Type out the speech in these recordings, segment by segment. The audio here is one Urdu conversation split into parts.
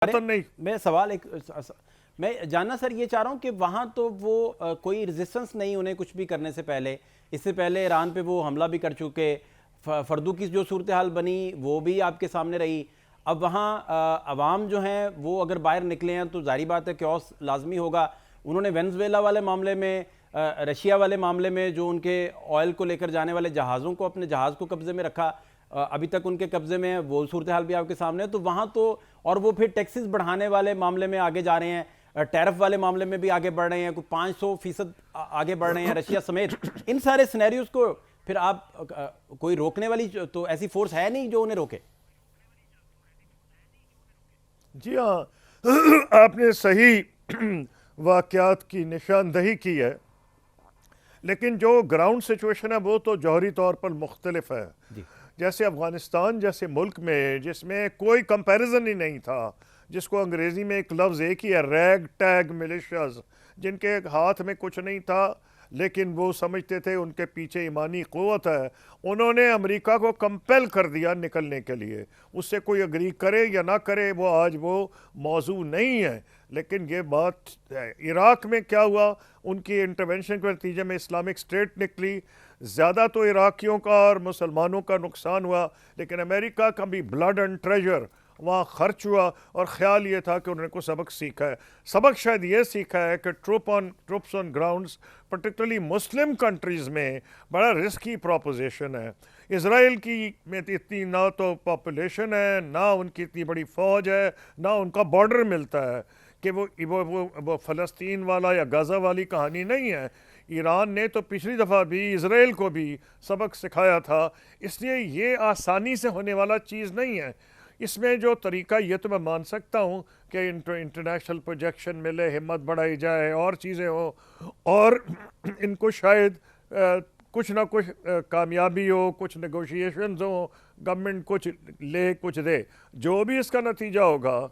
نہیں. میں سوال میں جاننا سر یہ چاہ رہا ہوں کہ وہاں تو وہ کوئی ریزسٹنس نہیں انہیں کچھ بھی کرنے سے پہلے، اس سے پہلے ایران پہ وہ حملہ بھی کر چکے، فردو کی جو صورتحال بنی وہ بھی آپ کے سامنے رہی. اب وہاں عوام جو ہیں وہ اگر باہر نکلے ہیں تو ظاہری بات ہے کیوس لازمی ہوگا. انہوں نے وینزویلا والے معاملے میں، رشیا والے معاملے میں جو ان کے آئل کو لے کر جانے والے جہازوں کو، اپنے جہاز کو قبضے میں رکھا، ابھی تک ان کے قبضے میں ہے، وہ صورتحال بھی آپ کے سامنے ہے. تو وہاں تو اور وہ پھر ٹیکسز بڑھانے والے معاملے میں آگے جا رہے ہیں، ٹیرف والے معاملے میں بھی آگے بڑھ رہے ہیں، کوئی 500% آگے بڑھ رہے ہیں رشیا سمیت. ان سارے سینیریوز کو پھر آپ کوئی روکنے والی تو ایسی فورس ہے نہیں جو انہیں روکے. جی ہاں، آپ نے صحیح واقعات کی نشاندہی کی ہے، لیکن جو گراؤنڈ سچویشن ہے وہ تو جوہری طور پر مختلف ہے. جیسے افغانستان جیسے ملک میں جس میں کوئی کمپیریزن ہی نہیں تھا، جس کو انگریزی میں ایک لفظ ایک ہی ہے، ریگ ٹیگ ملیشیاز، جن کے ہاتھ میں کچھ نہیں تھا لیکن وہ سمجھتے تھے ان کے پیچھے ایمانی قوت ہے. انہوں نے امریکہ کو کمپیل کر دیا نکلنے کے لیے. اس سے کوئی اگری کرے یا نہ کرے وہ آج وہ موضوع نہیں ہے، لیکن یہ بات ہے. عراق میں کیا ہوا؟ ان کی انٹرونشن کے نتیجے میں اسلامک اسٹیٹ نکلی. زیادہ تو عراقیوں کا اور مسلمانوں کا نقصان ہوا، لیکن امریکہ کا بھی بلڈ اینڈ ٹریجر وہاں خرچ ہوا، اور خیال یہ تھا کہ انہوں نے کوئی سبق سیکھا ہے. سبق شاید یہ سیکھا ہے کہ ٹروپس آن گراؤنڈز پرٹیکولرلی مسلم کنٹریز میں بڑا رسکی پروپوزیشن ہے. اسرائیل کی میں اتنی نہ تو پاپولیشن ہے، نہ ان کی اتنی بڑی فوج ہے، نہ ان کا بارڈر ملتا ہے کہ وہ فلسطین والا یا غزہ والی کہانی نہیں ہے. ایران نے تو پچھلی دفعہ بھی اسرائیل کو بھی سبق سکھایا تھا، اس لیے یہ آسانی سے ہونے والا چیز نہیں ہے. اس میں جو طریقہ یہ تو میں مان سکتا ہوں کہ انٹرنیشنل پروجیکشن ملے، ہمت بڑھائی جائے اور چیزیں ہوں، اور ان کو شاید کچھ نہ کچھ کامیابی ہو، کچھ نیگوشیشنز ہوں، گورنمنٹ کچھ لے کچھ دے. جو بھی اس کا نتیجہ ہوگا،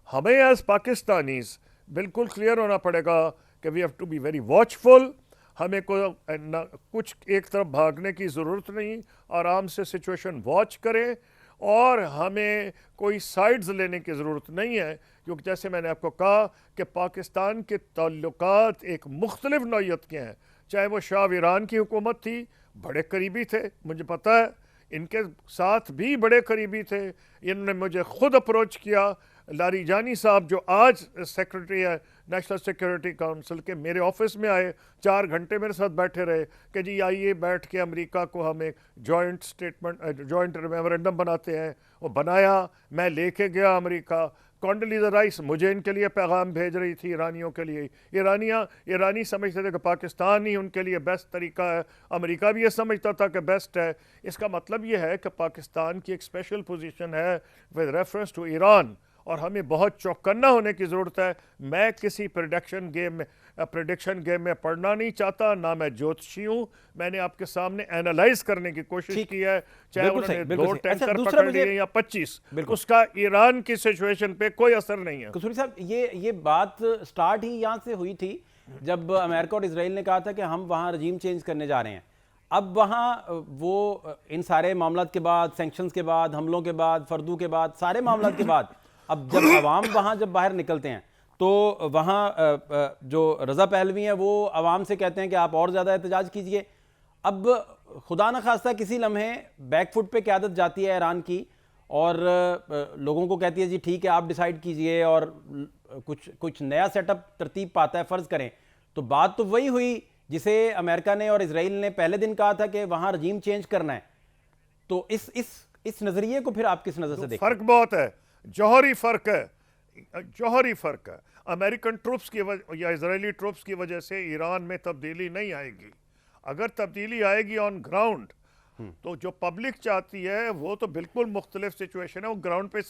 ہمیں ایز پاکستانیز بالکل کلیئر ہونا پڑے گا کہ we have to be very watchful. ہمیں کچھ ایک طرف بھاگنے کی ضرورت نہیں، آرام سے سچویشن واچ کریں، اور ہمیں کوئی سائیڈز لینے کی ضرورت نہیں ہے، کیونکہ جیسے میں نے آپ کو کہا کہ پاکستان کے تعلقات ایک مختلف نوعیت کے ہیں. چاہے وہ شاہ ایران کی حکومت تھی، بڑے قریبی تھے، مجھے پتہ ہے ان کے ساتھ بھی بڑے قریبی تھے. انہوں نے مجھے خود اپروچ کیا. لاری جانی صاحب جو آج سیکرٹری ہے نیشنل سیکیورٹی کونسل کے، میرے آفس میں آئے، 4 گھنٹے میرے ساتھ بیٹھے رہے کہ جی آئیے بیٹھ کے امریکہ کو ہم ایک جوائنٹ میمورنڈم بناتے ہیں. وہ بنایا، میں لے کے گیا امریکہ. کونڈلیزا رائس مجھے ان کے لیے پیغام بھیج رہی تھی ایرانیوں کے لیے. ایرانی سمجھتے تھے کہ پاکستان ہی ان کے لیے بیسٹ طریقہ ہے، امریکہ بھی یہ سمجھتا تھا کہ بیسٹ ہے. اس کا مطلب یہ ہے کہ پاکستان کی ایک اسپیشل پوزیشن ہے ود ریفرنس ٹو ایران، اور ہمیں بہت چوکنا ہونے کی ضرورت ہے. میں کسی پریڈکشن گیم میں پڑھنا نہیں چاہتا، نہ میں جوتشی ہوں. میں نے آپ کے سامنے اینالائز کرنے کی کوشش کی ہے، چاہے انہوں نے 2 ٹینکر پکڑ لیے یا 25، اس کا ایران کی سچویشن پہ کوئی اثر نہیں ہے. قصوری صاحب، یہ بات سٹارٹ ہی یہاں سے ہوئی تھی جب امریکہ اور اسرائیل نے کہا تھا کہ ہم وہاں رجیم چینج کرنے جا رہے ہیں. اب وہاں وہ ان سارے معاملات کے بعد، سینکشنز کے بعد، حملوں کے بعد، فردو کے بعد، سارے معاملات کے بعد، اب جب عوام وہاں جب باہر نکلتے ہیں تو وہاں جو رضا پہلوی ہیں وہ عوام سے کہتے ہیں کہ آپ اور زیادہ احتجاج کیجئے. اب خدا نہ خواستہ کسی لمحے بیک فٹ پہ قیادت جاتی ہے ایران کی، اور لوگوں کو کہتی ہے جی ٹھیک ہے آپ ڈیسائیڈ کیجئے، اور کچھ نیا سیٹ اپ ترتیب پاتا ہے. فرض کریں تو بات تو وہی ہوئی جسے امریکہ نے اور اسرائیل نے پہلے دن کہا تھا کہ وہاں رجیم چینج کرنا ہے. تو اس نظریے کو پھر آپ کس نظر سے دیکھیں؟ فرق بہت ہے، جوہری فرق ہے. امریکن ٹروپس کی وجہ یا اسرائیلی ٹروپس کی وجہ سے ایران میں تبدیلی نہیں آئے گی. اگر تبدیلی آئے گی آن گراؤنڈ تو جو پبلک چاہتی ہے وہ تو بالکل مختلف سچویشن ہے. وہ گراؤنڈ پہ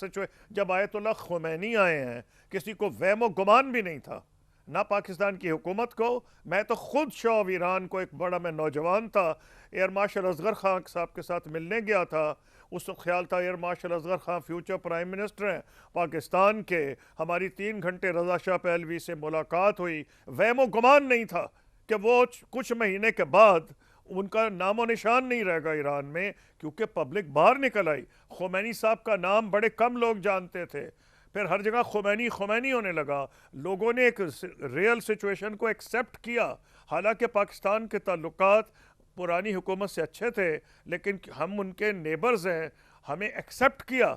جب آیت اللہ خمینی آئے ہیں، کسی کو وہم و گمان بھی نہیں تھا، نہ پاکستان کی حکومت کو. میں تو خود شاہ ایران کو، ایک بڑا میں نوجوان تھا، ایئر مارشل اصغر خان صاحب کے ساتھ ملنے گیا تھا. اس وقت خیال تھا air marshal Asghar Khan future prime minister ہیں پاکستان کے. ہماری 3 گھنٹے رضا شاہ پہلوی سے ملاقات ہوئی. وہم و گمان نہیں تھا کہ وہ کچھ مہینے کے بعد ان کا نام و نشان نہیں رہے گا ایران میں، کیونکہ پبلک باہر نکل آئی. خمینی صاحب کا نام بڑے کم لوگ جانتے تھے. پھر ہر جگہ خمینی ہونے لگا. لوگوں نے ایک ریئل سچویشن کو ایکسیپٹ کیا. حالانکہ پاکستان کے تعلقات پرانی حکومت سے اچھے تھے لیکن ہم ان کے نیبرز ہیں. ہمیں ایکسیپٹ کیا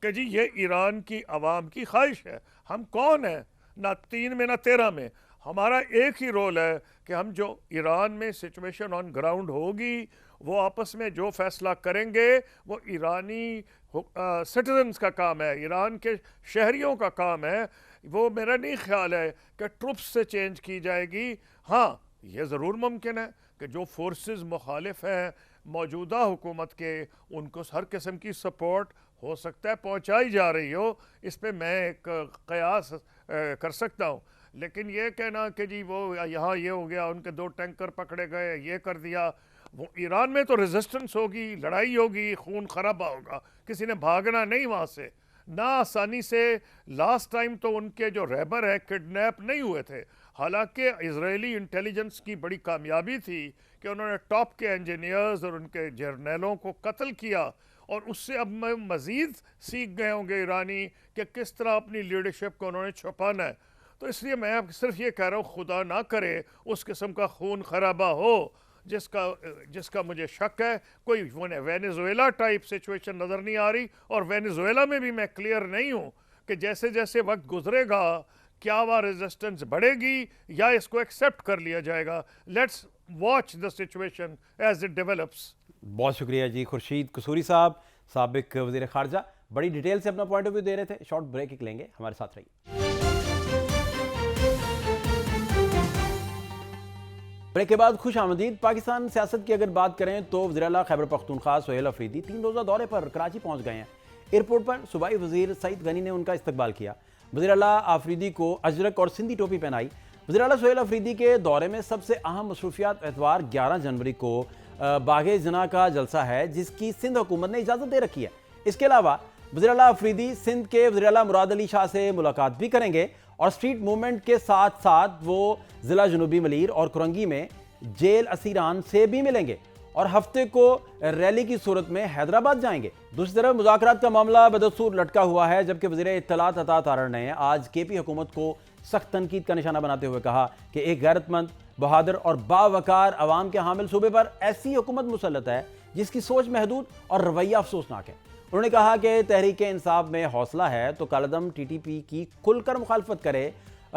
کہ جی یہ ایران کی عوام کی خواہش ہے. ہم کون ہیں؟ نہ 3 میں نہ 13 میں. ہمارا ایک ہی رول ہے کہ ہم جو ایران میں سچویشن آن گراؤنڈ ہوگی وہ آپس میں جو فیصلہ کریں گے وہ ایرانی سٹیزنز کا کام ہے, ایران کے شہریوں کا کام ہے. وہ میرا نہیں خیال ہے کہ ٹروپس سے چینج کی جائے گی. ہاں یہ ضرور ممکن ہے کہ جو فورسز مخالف ہیں موجودہ حکومت کے ان کو ہر قسم کی سپورٹ ہو سکتا ہے پہنچائی جا رہی ہو, اس پہ میں ایک قیاس کر سکتا ہوں. لیکن یہ کہنا کہ جی وہ یہاں یہ ہو گیا, ان کے 2 ٹینکر پکڑے گئے, یہ کر دیا, وہ ایران میں تو ریزسٹنس ہوگی, لڑائی ہوگی, خون خرابہ ہوگا, کسی نے بھاگنا نہیں وہاں سے. نہ آسانی سے لاسٹ ٹائم تو ان کے جو رہبر ہیں کڈنیپ نہیں ہوئے تھے. حالانکہ اسرائیلی انٹیلیجنس کی بڑی کامیابی تھی کہ انہوں نے ٹاپ کے انجینئرز اور ان کے جرنیلوں کو قتل کیا, اور اس سے اب میں مزید سیکھ گئے ہوں گے ایرانی کہ کس طرح اپنی لیڈرشپ کو انہوں نے چھپانا ہے. تو اس لیے میں صرف یہ کہہ رہا ہوں خدا نہ کرے اس قسم کا خون خرابہ ہو جس کا مجھے شک ہے. کوئی وینیزویلا ٹائپ سچویشن نظر نہیں آ رہی, اور وینیزویلا میں بھی میں کلیئر نہیں ہوں کہ جیسے جیسے وقت گزرے گا کیا وہ ریزسٹنس بڑھے گی یا اس کو ایکسیپٹ کر لیا جائے گا. Let's watch the situation as it develops. بہت شکریہ جی خورشید قصوری صاحب, سابق وزیر خارجہ, بڑی ڈیٹیل سے اپنا پوائنٹ آف ویو دے رہے تھے. شارٹ بریک ایک لیں گے, ہمارے ساتھ رہیے. بریک کے بعد خوش آمدید. پاکستان سیاست کی اگر بات کریں تو وزیراعلیٰ خیبر پختونخوا سہیل آفریدی 3 روزہ دورے پر کراچی پہنچ گئے ہیں. ایئرپورٹ پر صوبائی وزیر سعید غنی نے ان کا استقبال کیا. وزیراعلیٰ آفریدی کو اجرک اور سندھی ٹوپی پہنائی. وزیراعلیٰ سہیل آفریدی کے دورے میں سب سے اہم مصروفیات اتوار 11 جنوری کو باغ جناح کا جلسہ ہے جس کی سندھ حکومت نے اجازت دے رکھی ہے. اس کے علاوہ وزیراعلیٰ آفریدی سندھ کے وزیراعلیٰ مراد علی شاہ سے ملاقات بھی کریں گے, اور اسٹریٹ موومنٹ کے ساتھ ساتھ وہ ضلع جنوبی ملیر اور کرنگی میں جیل اسیران سے بھی ملیں گے, اور ہفتے کو ریلی کی صورت میں حیدرآباد جائیں گے. دوسری طرف مذاکرات کا معاملہ بدستور لٹکا ہوا ہے, جبکہ وزیر اطلاعات عطا تارڑ نے آج کے پی حکومت کو سخت تنقید کا نشانہ بناتے ہوئے کہا کہ ایک غیرت مند, بہادر اور باوقار عوام کے حامل صوبے پر ایسی حکومت مسلط ہے جس کی سوچ محدود اور رویہ افسوسناک ہے. انہوں نے کہا کہ تحریک انصاف میں حوصلہ ہے تو کالعدم ٹی ٹی پی کی کھل کر مخالفت کرے.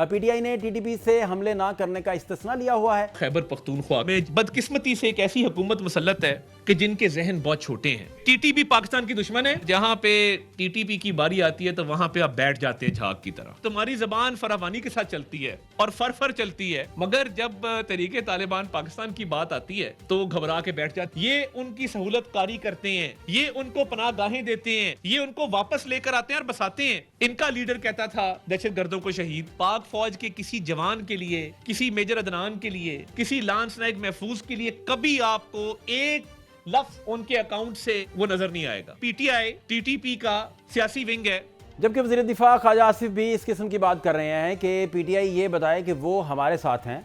پی ٹی آئی نے ٹی ٹی پی سے حملے نہ کرنے کا استثناء لیا ہوا ہے. خیبر پختونخوا میں بدقسمتی سے ایک ایسی حکومت مسلط ہے کہ جن کے ذہن بہت چھوٹے ہیں. ٹی ٹی پی پاکستان کی دشمن ہے. جہاں پہ ٹی ٹی پی کی باری آتی ہے تو وہاں پہ آپ بیٹھ جاتے ہیں جھاگ کی طرح. تمہاری زبان فراوانی کے ساتھ چلتی ہے اور فر چلتی ہے, مگر جب تحریک طالبان پاکستان کی بات آتی ہے تو گھبرا کے بیٹھ جاتے. یہ ان کی سہولت کاری کرتے ہیں, یہ ان کو پناہ گاہیں دیتے ہیں, یہ ان کو واپس لے کر آتے ہیں اور بساتے ہیں. ان کا لیڈر کہتا تھا دہشت گردوں کو شہید. پاک فوج کے کسی جوان کے لیے, کسی میجر عدنان کے لیے, کسی لانس نائک محفوظ کے لیے کبھی آپ کو ایک لفظ ان کے اکاؤنٹ سے وہ نظر نہیں آئے گا. P T I T T P کا سیاسی ونگ ہے. جبکہ وزیر دفاع خواجہ آصف بھی اس قسم کی بات کر رہے ہیں کہ پی ٹی آئی یہ بتائے کہ وہ ہمارے ساتھ ہیں